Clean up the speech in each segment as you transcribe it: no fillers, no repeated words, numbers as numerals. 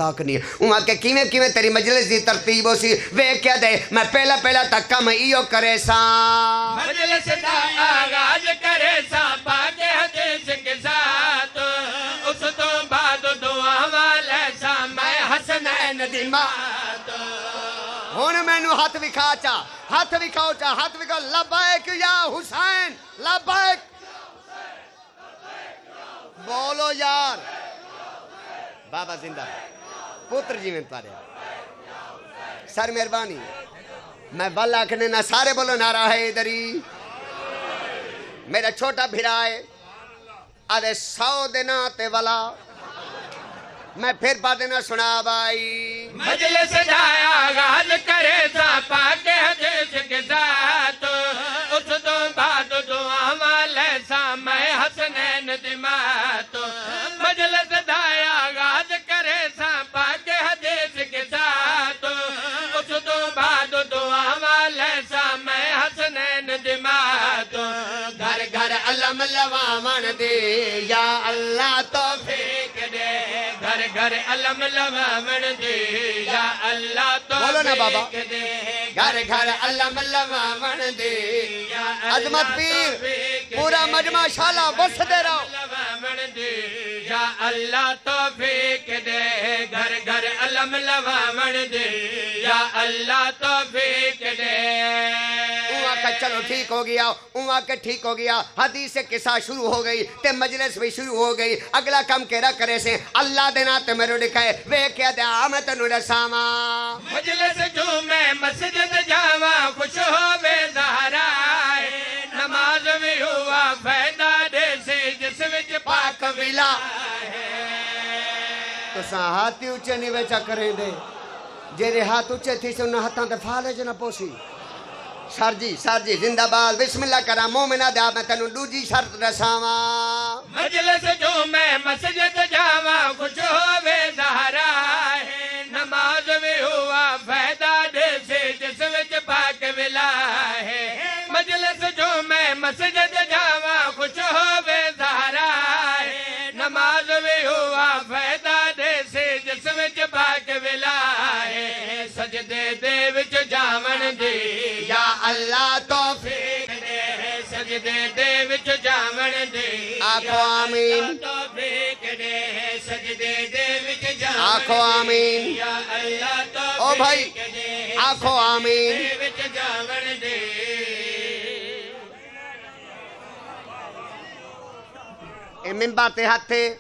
نہیں وہاں کے کیویں کیویں تیری مجلس دی ترتیب ہو سی ویکھ کیا دے میں پہلا تک کم ایو کرے سا مجلس دا آغاز کرے سا پاک حدیث کے ساتھ اس تو بعد دعا والے سا میں حسنین دی مات ہن مینوں ہاتھ وکھا لبیک یا حسین لبیک بولو یار بابا زندہ پتر جی میں پارے سر مہربانی میں والا کہنے نہ سارے بولو نعرہ حیدری میرا چھوٹا بھرائے آدھے 100 دینا تے والا میں پھر پا دینا سنا بائی مجلس دا آغاز کرے سا پاک حدیث کے ساتھ اس تو بعد دعا والے سا میں حسنین دی مات مجلس دا آغاز کرے سا پاک حدیث کے ساتھ اس تو بعد دعا والے سا میں حسنین دی مات گھر گھر علم لواون دے یا اللہ توفیق دے گھر گھر علم لواون دے یا اللہ بولو نا بابا توفیق دے گھر گھر علم لواون دے عظمت پیر پورا مجمع شالا بس دے رہو لواون دے یا اللہ توفیق دے گھر گھر علم لواون دے یا اللہ توفیق دے چلو ٹھیک ہو گیا حدیث قصہ شروع ہو گئی تے مجلس بھی شروع ہو گئی اگلا کم کیرا کرے سے اللہ دینا تے میرے دکھائے ویکھیا تے آمد تنو رساواں مجلس جو میں مسجد جاواں خوش ہووے زہرا نماز بھی ہوا فائدہ دے سے جس وچ پاک ولا تو سا ہاتھ اونچے نہیں ویچا کریں دے جیرے ہاتھ اونچے تھی سے انہاں ہاتھاں تے پھالے جو نہ پوسی سر جی زندہ باد بسم اللہ کرا مومنہ دے آپ میں تنو دوجی شرط رساواں مجلس جو میں مسجد جاواں خوش ہووے زہرا نماز بھی ہوا فائدہ دے سے جس وچ پاک ولا ہے مجلس جو میں مسجد جاواں خوش ہووے زہرا نماز بھی ہوا فائدہ دے سے جس وچ پاک ولا ہے سجدے دے وچ جاون دے یا اللہ توفیق دے سجدے دے وچ جاون دے آکھو آمین توفیق دے سجدے دے وچ جاون آکھو آمین یا اللہ توفیق او بھائی دے آکھو آمین وچ جاون دے اے ممبر تے ہاتھ تھے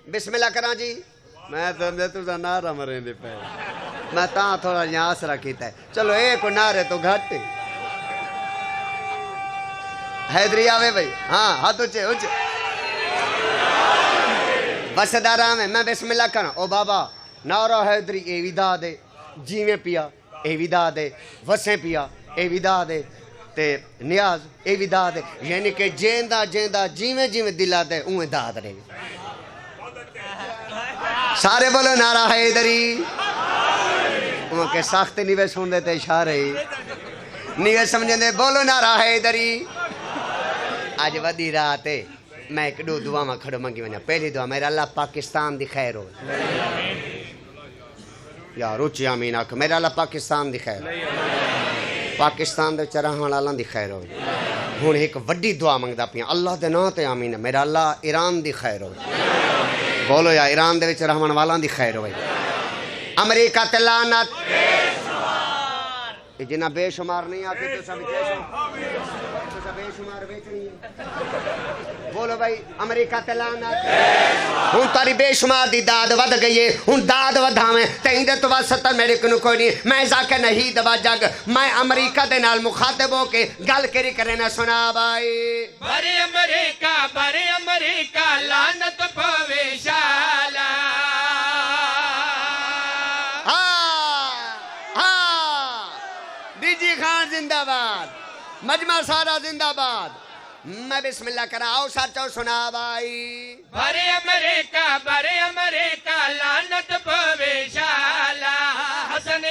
بسم اللہ کراں جی میں تو نعرہ مریں دے پہ میں تاں تھوڑا یہاں آسرا کیتا ہے چلو ایک نعرے تو گھٹ حیدری آوے بھائی ہاں ہاتھ اچھے بس دارا میں بسم اللہ کرنا او بابا نعرہ حیدری اے بھی دا دے جیویں پیا اے بھی دا دے وسیں پیا اے بھی دا دے تے نیاز اے بھی دا دے یعنی کہ جیندہ جیویں دلا دے اویں دا دے سارے بولو نعرہ حیدری وہاں کے ساخت نیوے سن دیتے اشارے نیوے سمجھیں دے بولو نعرہ حیدری آج ودی رات ہے میں ایک دو دعا میں کھڑو منگی ونیا پہلی دعا میرا اللہ پاکستان دی خیر ہو یا روچی آمین آکھ میرا اللہ پاکستان دی خیر پاکستان دے چراہاں اللہ دی خیر ہو ہون ایک وڈی دعا منگدا پیا اللہ دے نا تے آمین میرا اللہ ایران دی خیر ہو بولو یا ایران دے وچ رحمان والاں دی خیر ہوئے امریکہ تے لعنت جنہ بے شمار نہیں آتی تو سب بے شمار بیچنی ہے بولو بھائی امریکہ تے لعنت ہن تاری بے شمار دی داد ود گئی ہے ہن داد ودھاویں تین دے تو واسطہ میرے کنو کوئی نہیں میں ذاکر نہیں دبا جگ میں امریکہ دے نال مخاطب ہو کے گل کری کرے نہ سنا بھائی بڑے امریکہ لعنت پوے شالا ڈی خان زندہ باد مجمع سارا زندہ باد میں بسم اللہ کرا آؤ سچو سنا بھائی بڑے امریکہ لعنت پوے شالا حسن